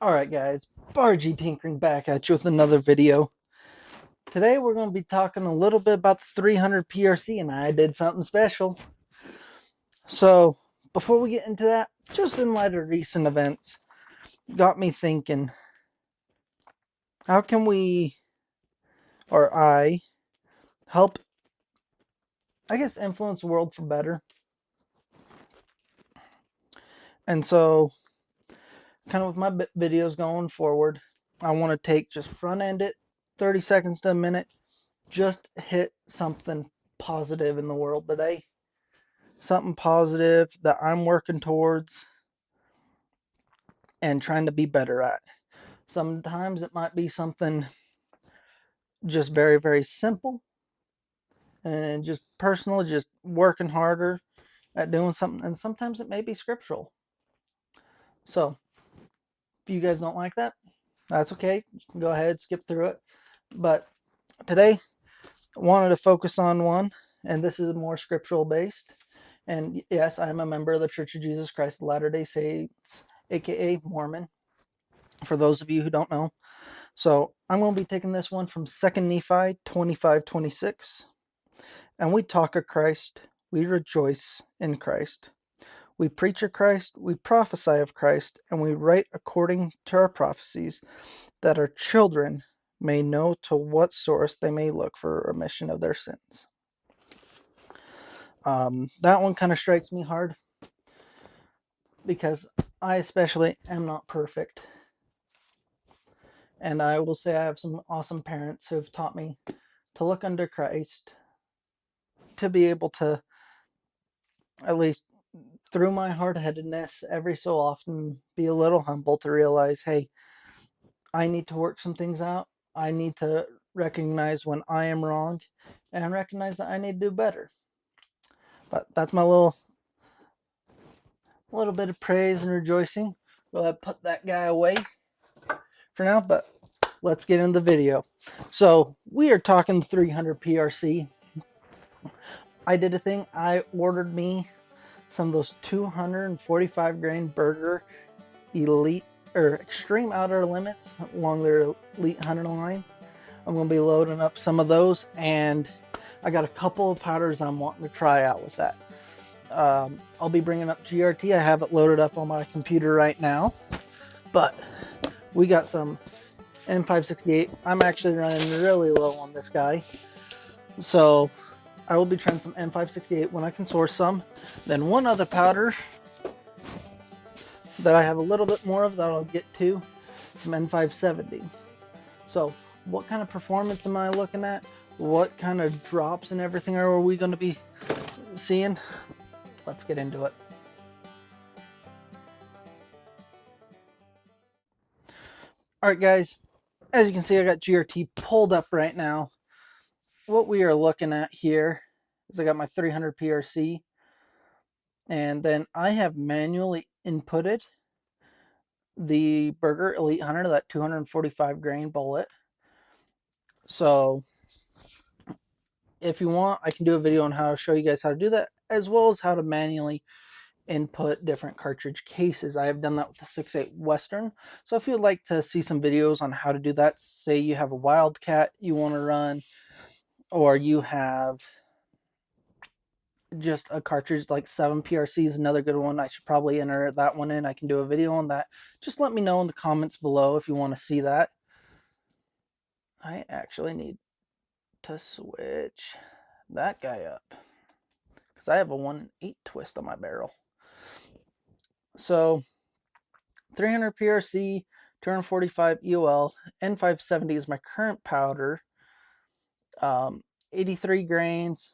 Alright guys, Berger Tinkering back at you with another video. Today we're going to be talking a little bit about the 300 PRC, and I did something special. So, before we get into that, just in light of recent events, got me thinking, how can we, or I, help, influence the world for better? And so, kind of with my videos going forward, I want to just front end it, 30 seconds to a minute, just hit something positive in the world today. Something positive that I'm working towards and trying to be better at. Sometimes it might be something just very, very simple and just personal, just working harder at doing something. And sometimes it may be scriptural. So if you guys don't like that, that's okay. You can go ahead, skip through it. But today, I wanted to focus on one, and this is more scriptural based. And yes, I am a member of the Church of Jesus Christ of Latter-day Saints, aka Mormon, for those of you who don't know. So I'm going to be taking this one from 2 Nephi 25:26. And we talk of Christ, we rejoice in Christ. We preach of Christ, we prophesy of Christ, and we write according to our prophecies, that our children may know to what source they may look for remission of their sins. That one kind of strikes me hard, because I especially am not perfect. And I will say I have some awesome parents who have taught me to look unto Christ, to be able to, at least through my hard-headedness, every so often be a little humble to realize, hey, I need to work some things out. I need to recognize when I am wrong and recognize that I need to do better. But that's my little bit of praise and rejoicing. We'll put that guy away for now, but let's get into the video. So we are talking 300 PRC. I did a thing. I ordered me some of those 245 grain Berger Elite or Extreme Outer Limits along their Elite Hunter line. I'm going to be loading up some of those, and I got a couple of powders I'm wanting to try out with that. I'll be bringing up GRT. I have it loaded up on my computer right now, but we got some M568. I'm actually running really low on this guy, so I will be trying some M568 when I can source some. Then one other powder that I have a little bit more of that I'll get to, some N570. So what kind of performance am I looking at? What kind of drops and everything are we going to be seeing? Let's get into it. Alright guys, as you can see, I got GRT pulled up right now. What we are looking at here is I got my 300 PRC, and then I have manually inputted the Berger Elite Hunter, that 245 grain bullet. So if you want, I can do a video on how to show you guys how to do that, as well as how to manually input different cartridge cases. I have done that with the 6.8 Western. So if you'd like to see some videos on how to do that, say you have a Wildcat you want to run, or you have just a cartridge like 7 PRC is another good one. I should probably enter that one in. I can do a video on that. Just let me know in the comments below if you want to see that. I actually need to switch that guy up, because I have a 1/8 twist on my barrel. So 300 PRC, 245 EOL, N570 is my current powder. 83 grains.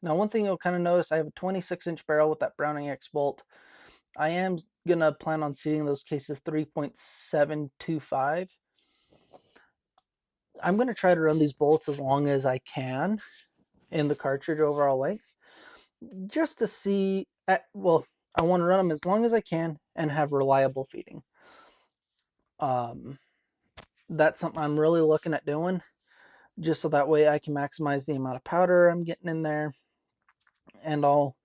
Now, one thing you'll kind of notice, I have a 26-inch barrel with that Browning X bolt. I am going to plan on seating those cases 3.725. I'm going to try to run these bolts as long as I can in the cartridge overall length, just to see, well, I want to run them as long as I can and have reliable feeding. That's something I'm really looking at doing, just so that way I can maximize the amount of powder I'm getting in there and all.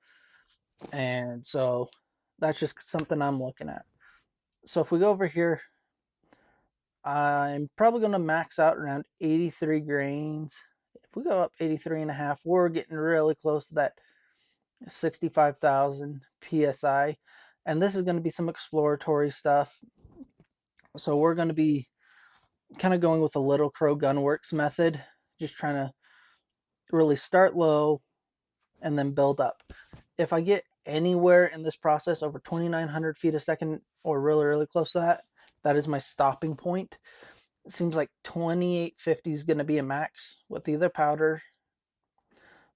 And so that's just something I'm looking at. So if we go over here I'm probably going to max out around 83 grains. If we go up 83.5, we're getting really close to that 65,000 PSI. And this is going to be some exploratory stuff. So we're going to be kind of going with the Little Crow Gunworks method, just trying to really start low and then build up. If I get anywhere in this process over 2,900 feet a second or really, really close to that, that is my stopping point. It seems like 2850 is going to be a max with either powder.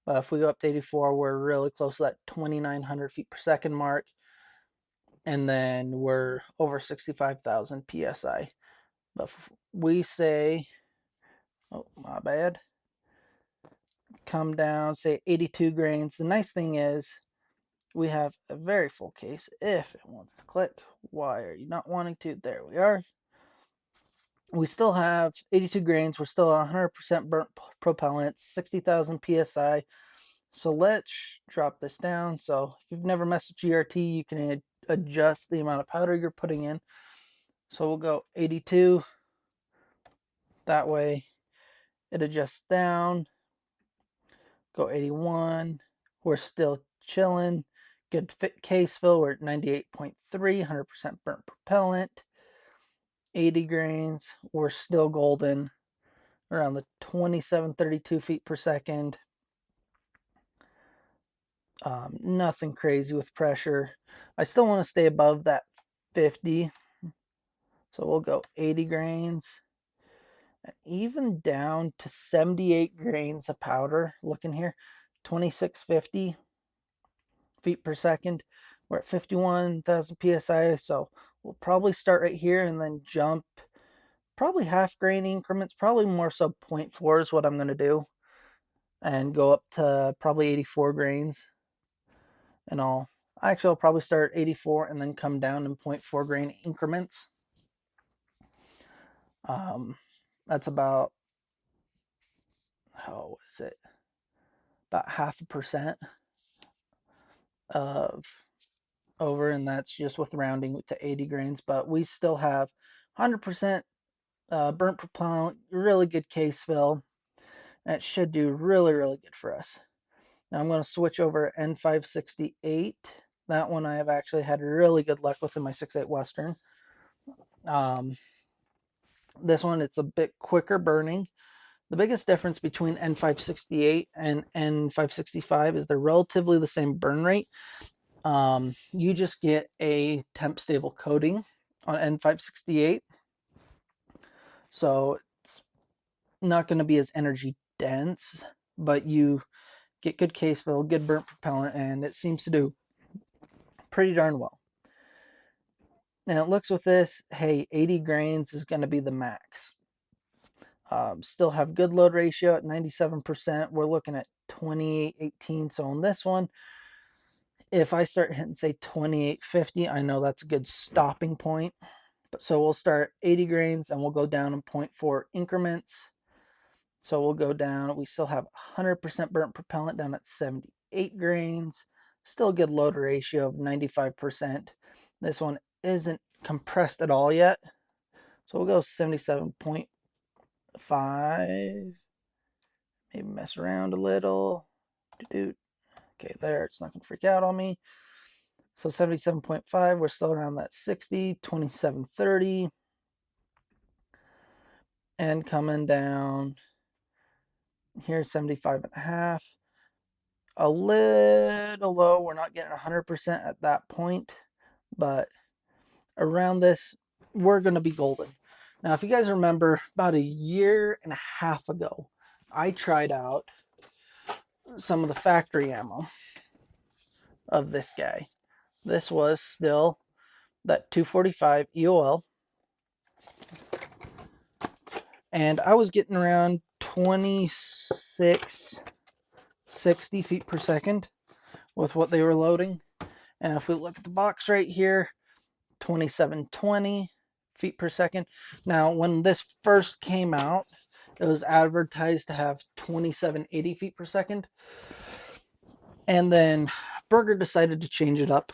But if we go up to 84, we're really close to that 2,900 feet per second mark. And then we're over 65,000 PSI. But if we say, oh, my bad, come down, say 82 grains. The nice thing is we have a very full case if it wants to click. Why are you not wanting to? There we are. We still have 82 grains. We're still 100% burnt propellant, 60,000 PSI. So let's drop this down. So if you've never messed with GRT, you can adjust the amount of powder you're putting in. So we'll go 82. That way it adjusts down. Go 81. We're still chilling. Good fit case fill. We're at 98.3, 100% burnt propellant. 80 grains. We're still golden. Around the 2732 feet per second. Nothing crazy with pressure. I still want to stay above that 50. So we'll go 80 grains. And even down to 78 grains of powder. Looking here. 2650 feet per second. We're at 51,000 PSI. So we'll probably start right here and then jump probably half grain increments. Probably more so 0.4 is what I'm going to do. And go up to probably 84 grains. And I'll probably start 84 and then come down in 0.4 grain increments. That's about, what is it? About 0.5% of over, and that's just with rounding to 80 grains. But we still have 100% burnt propellant, really good case fill. And it should do really, really good for us. Now I'm going to switch over N568. That one I have actually had really good luck with in my 6.8 Western. This one, it's a bit quicker burning. The biggest difference between N568 and N565 is they're relatively the same burn rate. You just get a temp stable coating on N568. So it's not going to be as energy dense, but you get good case fill, good burnt propellant, and it seems to do pretty darn well. And it looks with this, hey, 80 grains is going to be the max. Still have good load ratio at 97%. We're looking at 2818. So on this one, if I start hitting, say, 2850, I know that's a good stopping point. But so we'll start 80 grains and we'll go down in 0.4 increments. So we'll go down. We still have 100% burnt propellant down at 78 grains. Still a good load ratio of 95%. This one isn't compressed at all yet. So we'll go 77.5. Maybe mess around a little. Okay, there. It's not going to freak out on me. So 77.5. We're still around that 60. 2730. And coming down here, 75.5. A little low. We're not getting 100% at that point. But around this, we're going to be golden. Now, if you guys remember, about 1.5 years ago, I tried out some of the factory ammo of this guy. This was still that 245 EOL. And I was getting around 2660 feet per second with what they were loading. And if we look at the box right here, 2720 feet per second. Now, when this first came out, it was advertised to have 2780 feet per second. And then Berger decided to change it up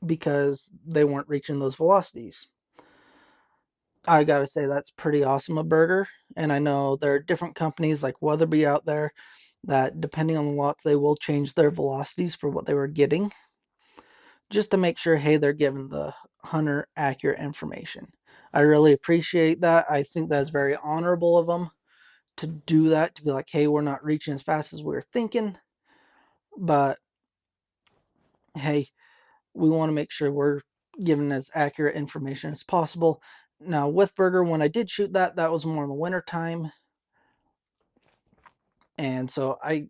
because they weren't reaching those velocities. I gotta say that's pretty awesome a Berger. And I know there are different companies like Weatherby out there that, depending on the lots, they will change their velocities for what they were getting, just to make sure, hey, they're giving the hunter accurate information. I really appreciate that. I think that's very honorable of them to do that, to be like, hey, we're not reaching as fast as we were thinking, but hey, we want to make sure we're giving as accurate information as possible. Now, with Berger, when I did shoot that, that was more in the winter time, and so I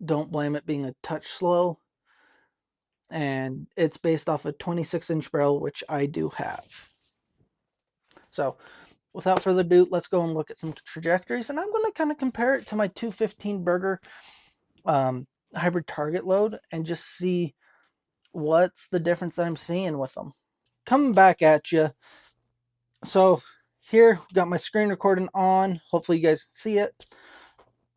don't blame it being a touch slow. And it's based off a 26-inch barrel, which I do have. So without further ado, let's go and look at some trajectories, and I'm going to kind of compare it to my 215 Berger hybrid target load and just see what's the difference I'm seeing with them. Coming back at you. So here, got my screen recording on. Hopefully you guys can see it.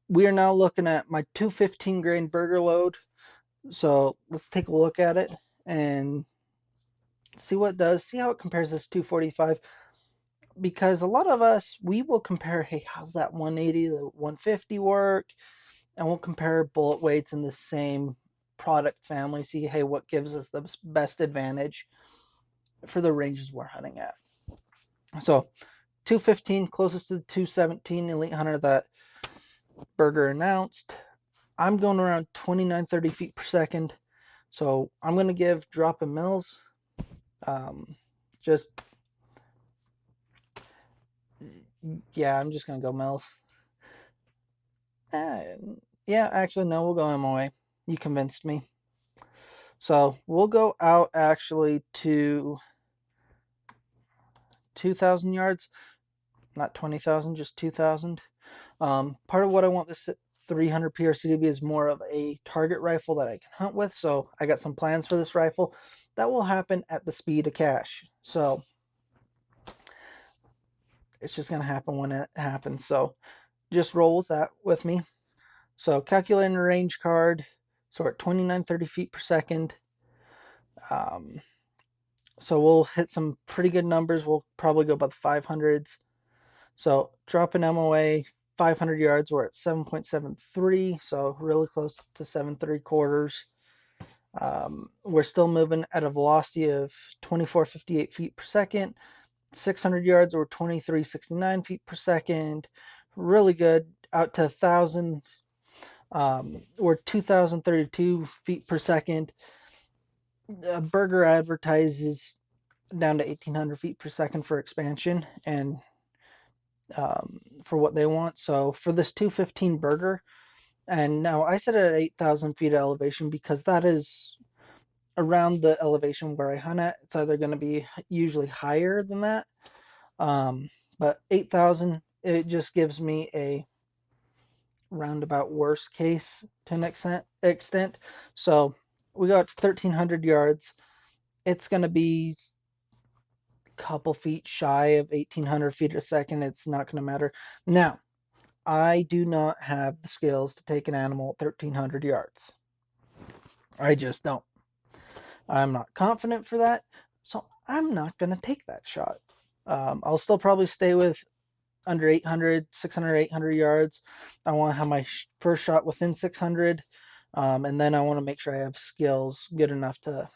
We are now looking at my 215 grain Berger load. So let's take a look at it and see what it does, see how it compares this 245. Because a lot of us, we will compare, hey, how's that 180 to 150 work? And we'll compare bullet weights in the same product family, see, hey, what gives us the best advantage for the ranges we're hunting at. So 215 closest to the 217 Elite Hunter that Berger announced. I'm going around 29-30 feet per second. So I'm going to give drop in mils. Just, yeah, I'm just going to go mils. Yeah, actually, no, we'll go MOA. You convinced me. So we'll go out actually to 2,000 yards. Not 20,000, just 2,000. Part of what I want this 300 PRC to be is more of a target rifle that I can hunt with. So I got some plans for this rifle. That will happen at the speed of cash. So it's just going to happen when it happens. So just roll with that with me. So calculating the range card. So we're at 29-30 feet per second. So we'll hit some pretty good numbers. We'll probably go about the 500s. So dropping MOA 500 yards, we're at 7.73, so really close to 7.75. We're still moving at a velocity of 24.58 feet per second. 600 yards, or 23.69 feet per second. Really good. Out to 1,000, we're 2,032 feet per second. Berger advertises down to 1,800 feet per second for expansion and for what they want. So for this 215 Berger, and now I set it at 8,000 feet of elevation because that is around the elevation where I hunt at. It's either going to be usually higher than that, but 8,000, it just gives me a roundabout worst case to an extent. So we got 1,300 yards. It's going to be a couple feet shy of 1,800 feet a second. It's not going to matter. Now, I do not have the skills to take an animal at 1,300 yards. I just don't. I'm not confident for that, so I'm not going to take that shot. I'll still probably stay with under 800, 600, 800 yards. I want to have my first shot within 600, and then I want to make sure I have skills good enough to,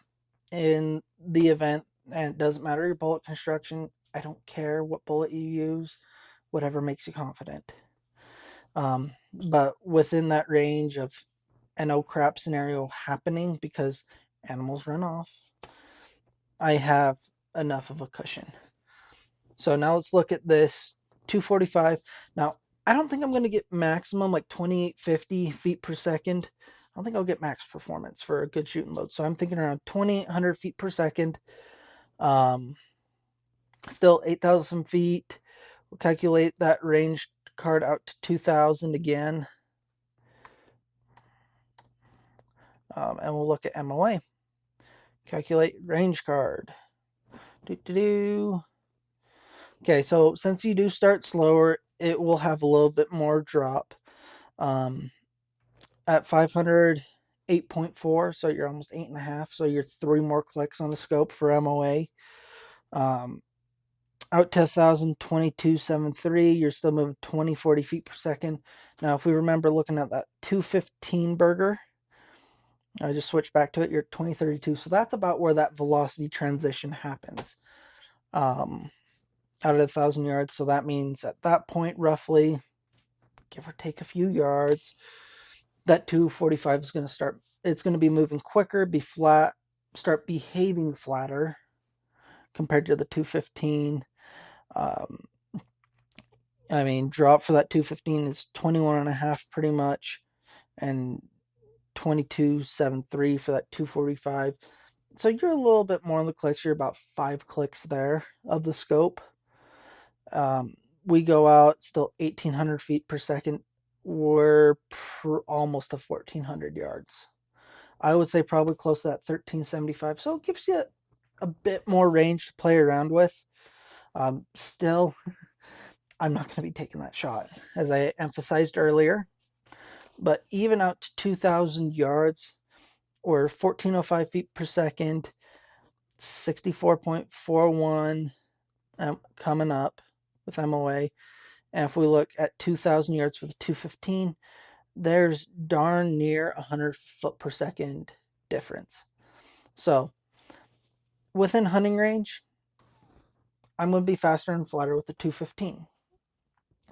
in the event, and it doesn't matter your bullet construction, I don't care what bullet you use, whatever makes you confident. But within that range of an oh crap scenario happening because animals run off, I have enough of a cushion. So now let's look at this 245. Now, I don't think I'm going to get maximum like 2850 feet per second. I don't think I'll get max performance for a good shooting load. So I'm thinking around 2,800 feet per second. Still 8,000 feet. We'll calculate that range card out to 2,000 again. And we'll look at MOA. Calculate range card. Okay, so since you do start slower, it will have a little bit more drop. At 500, 8.4, so you're almost 8.5, so you're 3 more clicks on the scope for MOA. Out to 1,000, 22.73. You're still moving 20, 40 feet per second. Now, if we remember looking at that 215 Berger, I just switched back to it. You're at 2032. So that's about where that velocity transition happens. Out of 1,000 yards. So that means at that point, roughly, give or take a few yards, that 245 is going to start. It's going to be moving quicker, be flat, start behaving flatter compared to the 215. I mean, drop for that 215 is 21.5 pretty much, and 22.73 for that 245. So you're a little bit more on the clicks. You're about 5 clicks there of the scope. We go out still 1,800 feet per second. We're almost to 1,400 yards. I would say probably close to that 1375. So it gives you a bit more range to play around with. Still, I'm not going to be taking that shot, as I emphasized earlier. But even out to 2,000 yards, or 1,405 feet per second, 64.41 coming up with MOA. And if we look at 2,000 yards for the 215, there's darn near 100 foot per second difference. So within hunting range, I'm going to be faster and flatter with the 215.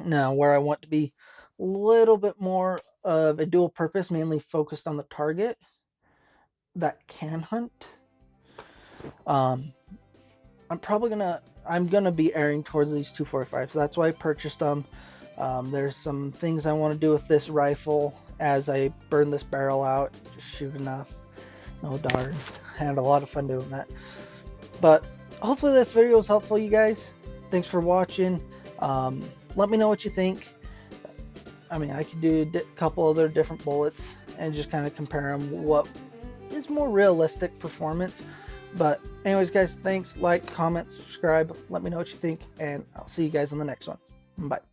Now, where I want to be a little bit more of a dual purpose, mainly focused on the target that can hunt, I'm gonna be erring towards these 245. So that's why I purchased them. There's some things I want to do with this rifle as I burn this barrel out. Just shoot enough. No darn. I had a lot of fun doing that. But hopefully this video was helpful, you guys. Thanks for watching. Let me know what you think. I mean, I could do a couple other different bullets and just kind of compare them. What is more realistic performance? But anyways, guys, thanks. Like, comment, subscribe. Let me know what you think, and I'll see you guys on the next one. Bye.